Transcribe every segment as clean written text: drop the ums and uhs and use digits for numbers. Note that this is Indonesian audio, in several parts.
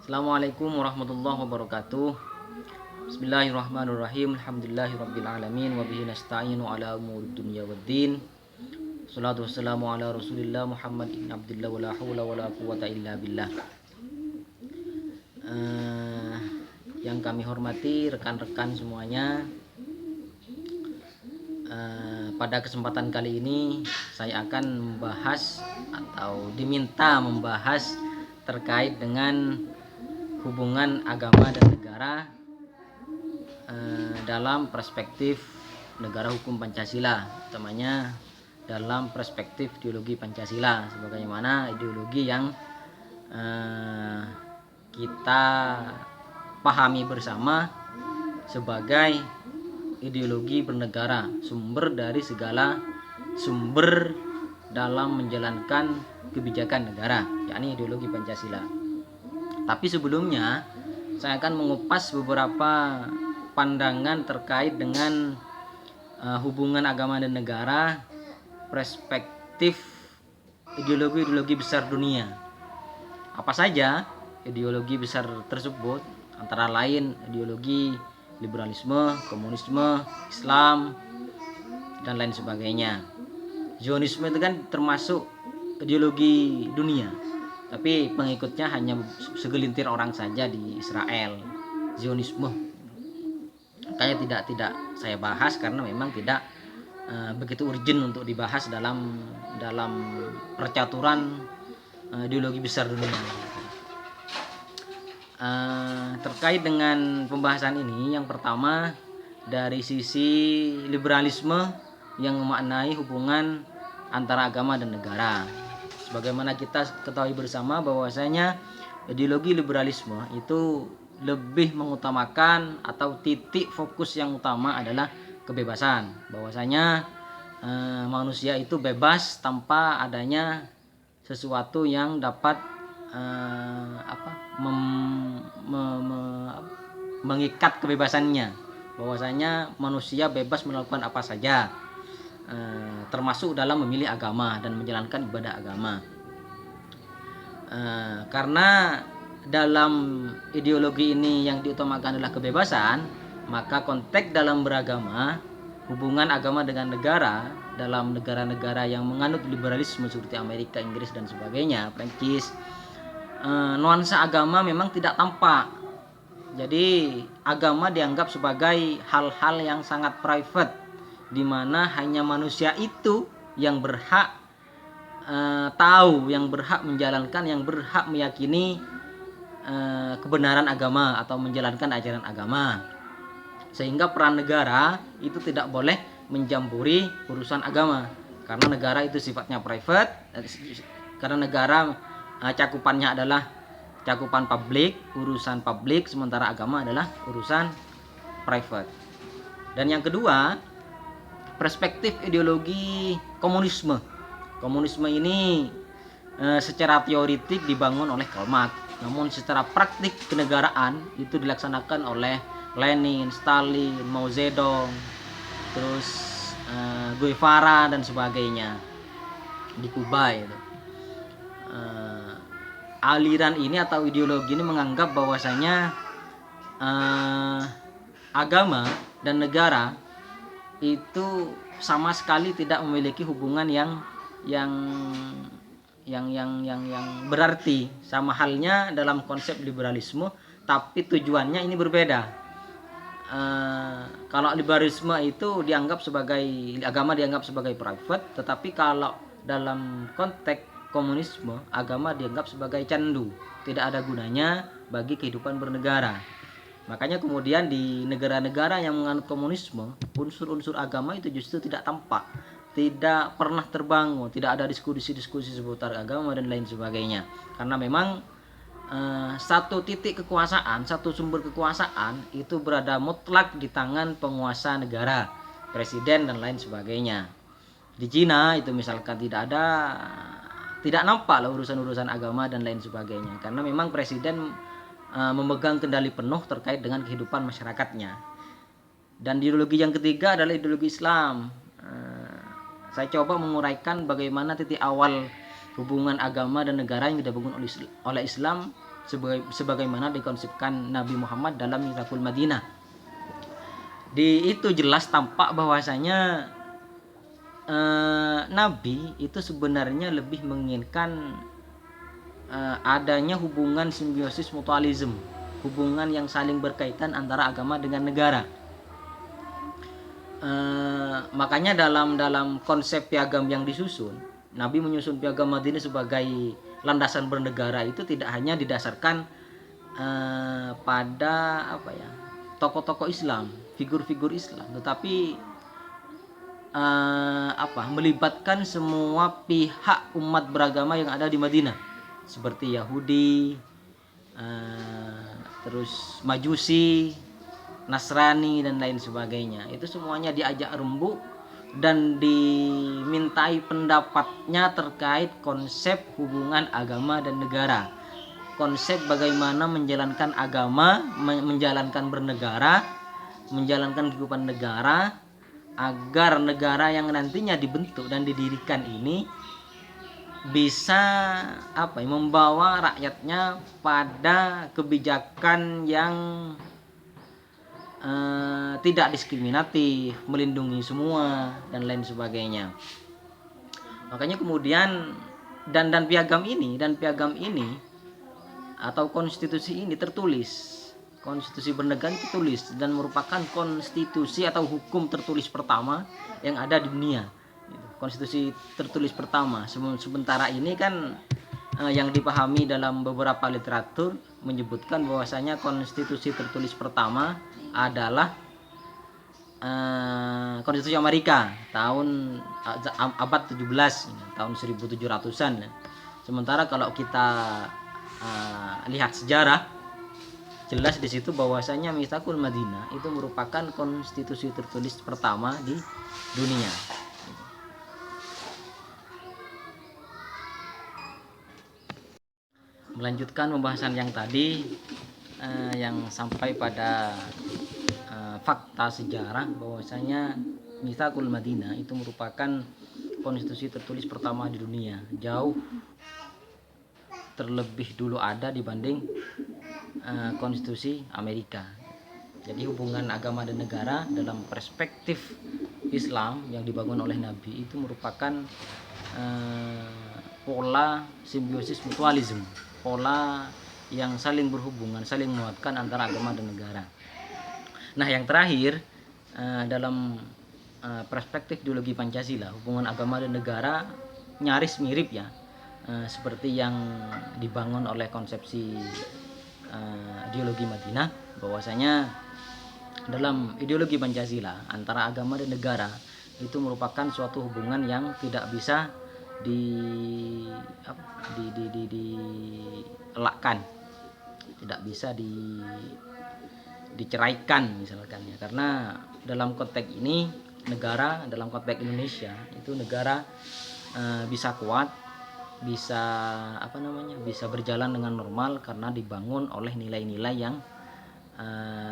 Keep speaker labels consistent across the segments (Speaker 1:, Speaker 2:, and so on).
Speaker 1: Assalamualaikum warahmatullahi wabarakatuh. Bismillahirrahmanirrahim. Alhamdulillahirabbil alamin wa bihi nasta'inu ala umurid dunya waddin. Shalatu wassalamu ala Rasulillah Muhammad ibn Abdullah wala haula wala quwata illa billah. Yang kami hormati rekan-rekan semuanya, pada kesempatan kali ini saya akan membahas atau diminta membahas terkait dengan hubungan agama dan negara dalam perspektif negara hukum Pancasila, utamanya dalam perspektif ideologi Pancasila sebagaimana ideologi yang kita pahami bersama sebagai ideologi bernegara, sumber dari segala sumber dalam menjalankan kebijakan negara, yakni ideologi Pancasila. Tapi sebelumnya saya akan mengupas beberapa pandangan terkait dengan hubungan agama dan negara, perspektif ideologi-ideologi besar dunia. Apa saja ideologi besar tersebut? Antara lain ideologi liberalisme, komunisme, Islam, dan lain sebagainya. Zionisme itu kan termasuk ideologi dunia, tapi pengikutnya hanya segelintir orang saja di Israel. Zionisme makanya tidak saya bahas karena memang tidak begitu urgent untuk dibahas dalam percaturan ideologi besar dunia. Terkait dengan pembahasan ini, yang pertama dari sisi liberalisme yang memaknai hubungan antara agama dan negara. Sebagaimana kita ketahui bersama bahwasanya ideologi liberalisme itu lebih mengutamakan atau titik fokus yang utama adalah kebebasan. Bahwasanya manusia itu bebas tanpa adanya sesuatu yang dapat mengikat kebebasannya. Bahwasanya manusia bebas melakukan apa saja, termasuk dalam memilih agama dan menjalankan ibadah agama. Karena dalam ideologi ini yang diutamakan adalah kebebasan, maka konteks dalam beragama, hubungan agama dengan negara dalam negara-negara yang menganut liberalisme seperti Amerika, Inggris dan sebagainya, Prancis, nuansa agama memang tidak tampak. Jadi agama dianggap sebagai hal-hal yang sangat private, di mana hanya manusia itu yang berhak tahu, yang berhak menjalankan, yang berhak meyakini kebenaran agama atau menjalankan ajaran agama. Sehingga peran negara itu tidak boleh mencampuri urusan agama, karena negara itu sifatnya private, karena negara cakupannya adalah cakupan publik, urusan publik, sementara agama adalah urusan private. Dan yang kedua, perspektif ideologi komunisme. Komunisme ini secara teoritik dibangun oleh Karl Marx, namun secara praktik kenegaraan itu dilaksanakan oleh Lenin, Stalin, Mao Zedong, terus Guevara dan sebagainya di Kuba itu. Aliran ini atau ideologi ini menganggap bahwasanya agama dan negara itu sama sekali tidak memiliki hubungan yang berarti, sama halnya dalam konsep liberalisme, tapi tujuannya ini berbeda. Kalau liberalisme itu dianggap sebagai agama, dianggap sebagai private, tetapi kalau dalam konteks komunisme, agama dianggap sebagai candu, tidak ada gunanya bagi kehidupan bernegara. Makanya kemudian di negara-negara yang menganut komunisme, unsur-unsur agama itu justru tidak tampak, tidak pernah terbangun, tidak ada diskusi-diskusi seputar agama dan lain sebagainya. Karena memang satu titik kekuasaan, satu sumber kekuasaan itu berada mutlak di tangan penguasa negara, presiden dan lain sebagainya. Di Cina itu misalkan tidak nampak lah urusan-urusan agama dan lain sebagainya, karena memang presiden memegang kendali penuh terkait dengan kehidupan masyarakatnya. Dan ideologi yang ketiga adalah ideologi Islam. Saya coba menguraikan bagaimana titik awal hubungan agama dan negara yang dibangun oleh Islam sebagaimana dikonsepkan Nabi Muhammad dalam Mitsaqul Madinah. Di itu jelas tampak bahwasanya Nabi itu sebenarnya lebih menginginkan adanya hubungan simbiosis mutualisme, hubungan yang saling berkaitan antara agama dengan negara. Makanya dalam konsep piagam yang disusun, Nabi menyusun piagam Madinah sebagai landasan bernegara itu tidak hanya didasarkan pada tokoh-tokoh Islam, figur-figur Islam, tetapi melibatkan semua pihak umat beragama yang ada di Madinah, seperti Yahudi, terus Majusi, Nasrani dan lain sebagainya. Itu semuanya diajak rembuk dan dimintai pendapatnya terkait konsep hubungan agama dan negara, konsep bagaimana menjalankan agama, menjalankan bernegara, menjalankan kehidupan negara, agar negara yang nantinya dibentuk dan didirikan ini bisa membawa rakyatnya pada kebijakan yang tidak diskriminatif, melindungi semua dan lain sebagainya. Makanya kemudian dan piagam ini atau konstitusi ini tertulis. Konstitusi bernegara itu tertulis dan merupakan konstitusi atau hukum tertulis pertama yang ada di dunia. Konstitusi tertulis pertama. Sementara ini kan yang dipahami dalam beberapa literatur menyebutkan bahwasanya konstitusi tertulis pertama adalah konstitusi Amerika tahun abad 17, tahun 1700-an. Sementara kalau kita lihat sejarah, jelas di situ bahwasanya Mitsaqul Madinah itu merupakan konstitusi tertulis pertama di dunia. Melanjutkan pembahasan yang tadi, yang sampai pada fakta sejarah bahwasanya Mitsaqul Madinah itu merupakan konstitusi tertulis pertama di dunia, jauh terlebih dulu ada dibanding konstitusi Amerika. Jadi hubungan agama dan negara dalam perspektif Islam yang dibangun oleh Nabi itu merupakan pola simbiosis mutualisme, pola yang saling berhubungan, saling menguatkan antara agama dan negara. Nah, yang terakhir dalam perspektif ideologi Pancasila, hubungan agama dan negara nyaris mirip ya, seperti yang dibangun oleh konsepsi ideologi Madinah, bahwasanya dalam ideologi Pancasila antara agama dan negara itu merupakan suatu hubungan yang tidak bisa dielakkan, tidak bisa diceraikan misalkan ya, karena dalam konteks ini negara, dalam konteks Indonesia itu negara bisa kuat, bisa bisa berjalan dengan normal karena dibangun oleh nilai-nilai yang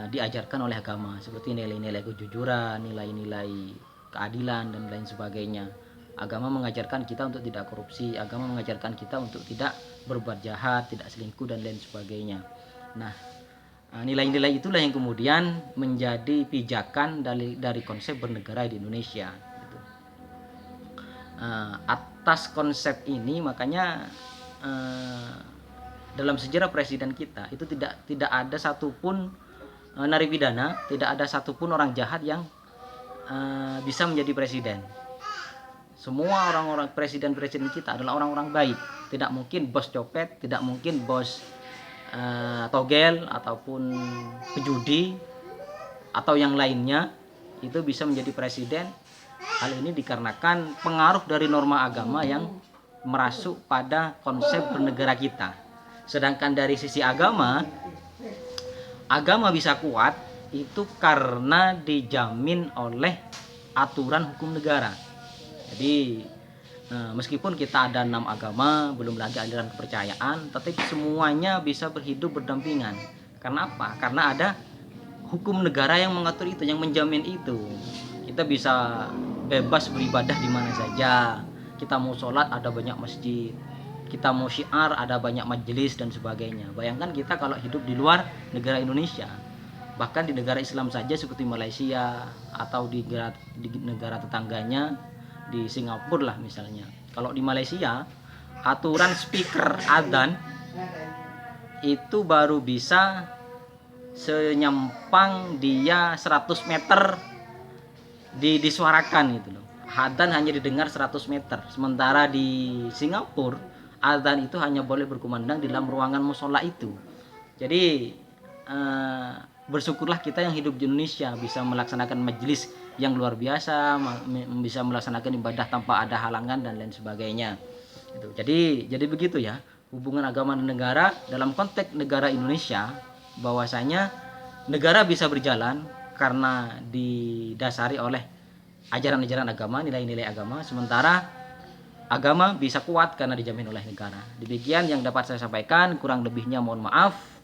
Speaker 1: diajarkan oleh agama, seperti nilai-nilai kejujuran, nilai-nilai keadilan dan lain sebagainya. Agama mengajarkan kita untuk tidak korupsi, agama mengajarkan kita untuk tidak berbuat jahat, tidak selingkuh dan lain sebagainya. Nah, nilai-nilai itulah yang kemudian menjadi pijakan dari konsep bernegara di Indonesia. Gitu. Atas konsep ini makanya dalam sejarah presiden kita itu tidak ada satupun narapidana, tidak ada satupun orang jahat yang bisa menjadi presiden. Semua orang-orang presiden kita adalah orang-orang baik. Tidak mungkin bos copet, tidak mungkin bos togel ataupun pejudi atau yang lainnya itu bisa menjadi presiden. Hal ini dikarenakan pengaruh dari norma agama yang merasuk pada konsep bernegara kita. Sedangkan dari sisi agama bisa kuat itu karena dijamin oleh aturan hukum negara. Jadi meskipun kita ada 6 agama, belum lagi aliran kepercayaan, tetapi semuanya bisa berhidup berdampingan. Karena apa? Karena ada hukum negara yang mengatur itu, yang menjamin itu. Kita bisa bebas beribadah di mana saja. Kita mau sholat ada banyak masjid. kita mau syiar ada banyak majelis dan sebagainya. Bayangkan kita kalau hidup di luar negara Indonesia, bahkan di negara Islam saja seperti Malaysia atau di negara tetangganya di Singapura lah misalnya. Kalau di Malaysia aturan speaker adzan itu baru bisa senyampang dia 100 meter disuarakan gitu loh. Adzan hanya didengar 100 meter. Sementara di Singapura adzan itu hanya boleh berkumandang di dalam ruangan musola itu. Jadi bersyukurlah kita yang hidup di Indonesia bisa melaksanakan majelis yang luar biasa, bisa melaksanakan ibadah tanpa ada halangan dan lain sebagainya. Jadi begitu ya hubungan agama dan negara dalam konteks negara Indonesia, bahwasanya negara bisa berjalan karena didasari oleh ajaran-ajaran agama, nilai-nilai agama, sementara agama bisa kuat karena dijamin oleh negara. Demikian yang dapat saya sampaikan, kurang lebihnya mohon maaf.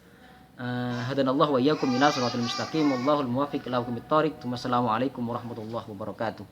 Speaker 1: Hadanallahu wa iyyakum ila shiratal mustaqim, wallahul muwaffiq ila aqwamit thoriq. Wassalamualaikum warahmatullahi wabarakatuh.